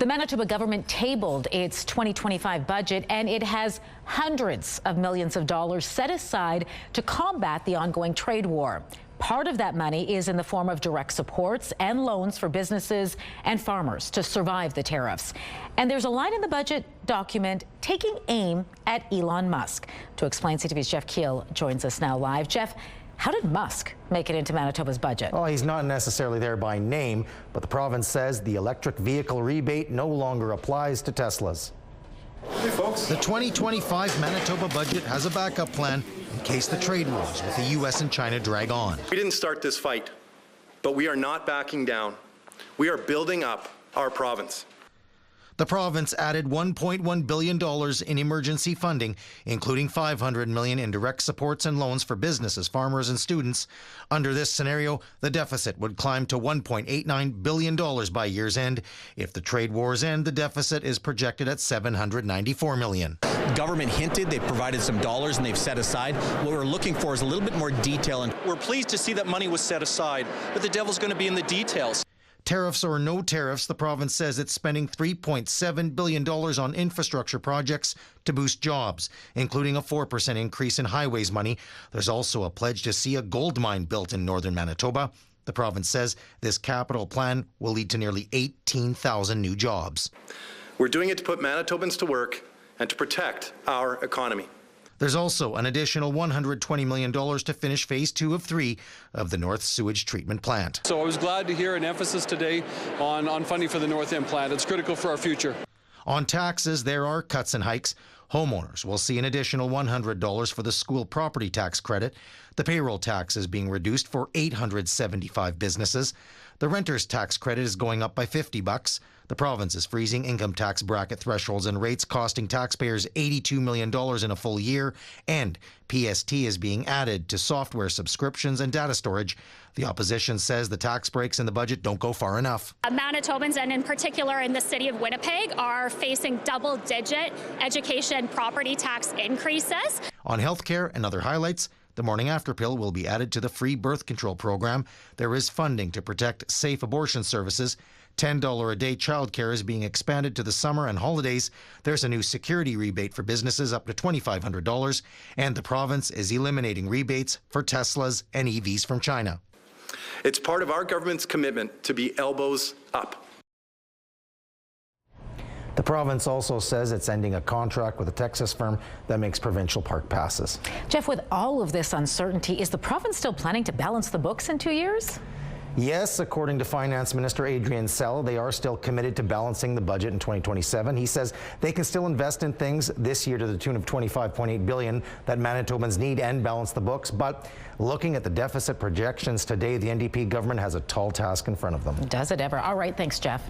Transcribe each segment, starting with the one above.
The Manitoba government tabled its 2025 budget, and it has hundreds of millions of dollars set aside to combat the ongoing trade war. Part of that money is in the form of direct supports and loans for businesses and farmers to survive the tariffs. And there's a line in the budget document taking aim at Elon Musk. To explain, CTV's Jeff Keele joins us now live. Jeff, how did Musk make it into Manitoba's budget? Well, he's not necessarily there by name, but the province says the electric vehicle rebate no longer applies to Teslas. Hey folks. The 2025 Manitoba budget has a backup plan in case the trade wars with the U.S. and China drag on. We didn't start this fight, but we are not backing down. We are building up our province. The province added $1.1 billion in emergency funding, including $500 million in direct supports and loans for businesses, farmers, and students. Under this scenario, the deficit would climb to $1.89 billion by year's end. If the trade wars end, the deficit is projected at $794 million. Government hinted they've provided some dollars and they've set aside. What we're looking for is a little bit more detail. And we're pleased to see that money was set aside, but the devil's going to be in the details. Tariffs or no tariffs, the province says it's spending $3.7 billion on infrastructure projects to boost jobs, including a 4% increase in highways money. There's also a pledge to see a gold mine built in northern Manitoba. The province says this capital plan will lead to nearly 18,000 new jobs. We're doing it to put Manitobans to work and to protect our economy. There's also an additional $120 million to finish phase 2 of 3 of the North Sewage Treatment Plant. So I was glad to hear an emphasis today on funding for the North End plant. It's critical for our future. On taxes, there are cuts and hikes. Homeowners will see an additional $100 for the school property tax credit. The payroll tax is being reduced for 875 businesses. The renter's tax credit is going up by $50. The province is freezing income tax bracket thresholds and rates, costing taxpayers $82 million in a full year. And PST is being added to software subscriptions and data storage. The opposition says the tax breaks in the budget don't go far enough. Manitobans, and in particular in the city of Winnipeg, are facing double-digit education property tax increases. On healthcare and other highlights, the morning after pill will be added to the free birth control program. There is funding to protect safe abortion services. $10 a day childcare is being expanded to the summer and holidays. There's a new security rebate for businesses up to $2,500. And the province is eliminating rebates for Teslas and EVs from China. It's part of our government's commitment to be elbows up. The province also says it's ending a contract with a Texas firm that makes provincial park passes. Jeff, with all of this uncertainty, is the province still planning to balance the books in 2 years? Yes, according to Finance Minister Adrian Sell, they are still committed to balancing the budget in 2027. He says they can still invest in things this year to the tune of $25.8 billion that Manitobans need and balance the books. But looking at the deficit projections today, the NDP government has a tall task in front of them. Does it ever? All right, thanks, Jeff.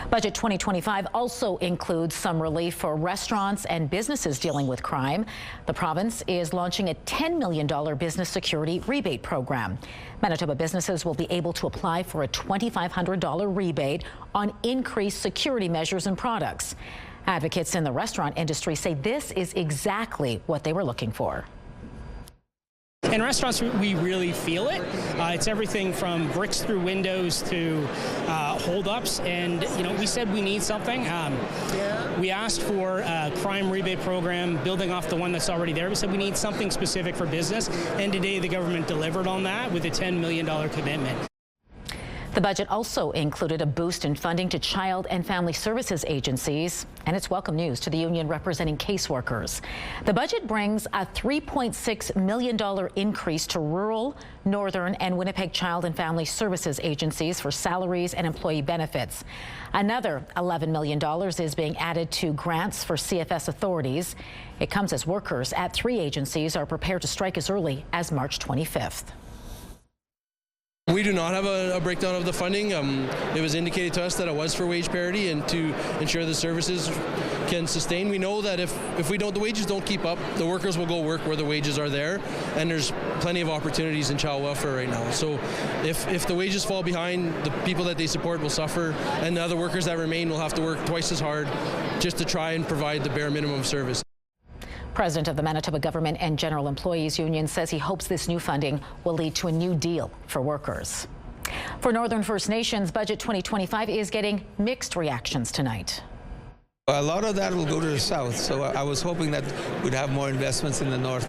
Budget 2025 also includes some relief for restaurants and businesses dealing with crime. The province is launching a $10 million business security rebate program. Manitoba businesses will be able to apply for a $2,500 rebate on increased security measures and products. Advocates in the restaurant industry say this is exactly what they were looking for. In restaurants, we really feel it. It's everything from bricks through windows to holdups, and we said we need something. We asked for a crime rebate program, building off the one that's already there. We said we need something specific for business, and today the government delivered on that with a $10 million commitment. The budget also included a boost in funding to child and family services agencies, and it's welcome news to the union representing caseworkers. The budget brings a $3.6 million increase to rural, northern, and Winnipeg child and family services agencies for salaries and employee benefits. Another $11 million is being added to grants for CFS authorities. It comes as workers at 3 agencies are prepared to strike as early as March 25th. We do not have a breakdown of the funding. It was indicated to us that it was for wage parity and to ensure the services can sustain. We know that if the wages don't keep up, the workers will go work where the wages are there, and there's plenty of opportunities in child welfare right now. So if the wages fall behind, the people that they support will suffer, and the other workers that remain will have to work twice as hard just to try and provide the bare minimum service. President of the Manitoba Government and General Employees Union says he hopes this new funding will lead to a new deal for workers. For Northern First Nations, Budget 2025 is getting mixed reactions tonight. A lot of that will go to the south, so I was hoping that we'd have more investments in the north.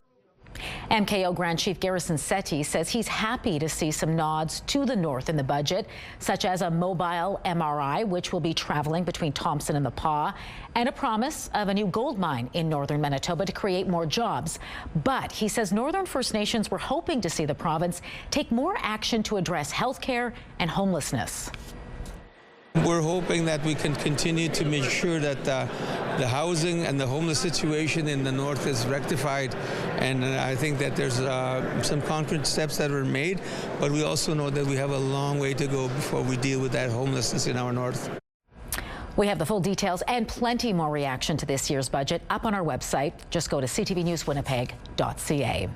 MKO Grand Chief Garrison Setti says he's happy to see some nods to the north in the budget, such as a mobile MRI, which will be traveling between Thompson and the Pas, and a promise of a new gold mine in northern Manitoba to create more jobs. But he says Northern First Nations were hoping to see the province take more action to address health care and homelessness. We're hoping that we can continue to make sure that the housing and the homeless situation in the north is rectified, and I think that there's some concrete steps that were made, but we also know that we have a long way to go before we deal with that homelessness in our north. We have the full details and plenty more reaction to this year's budget up on our website. Just go to ctvnewswinnipeg.ca.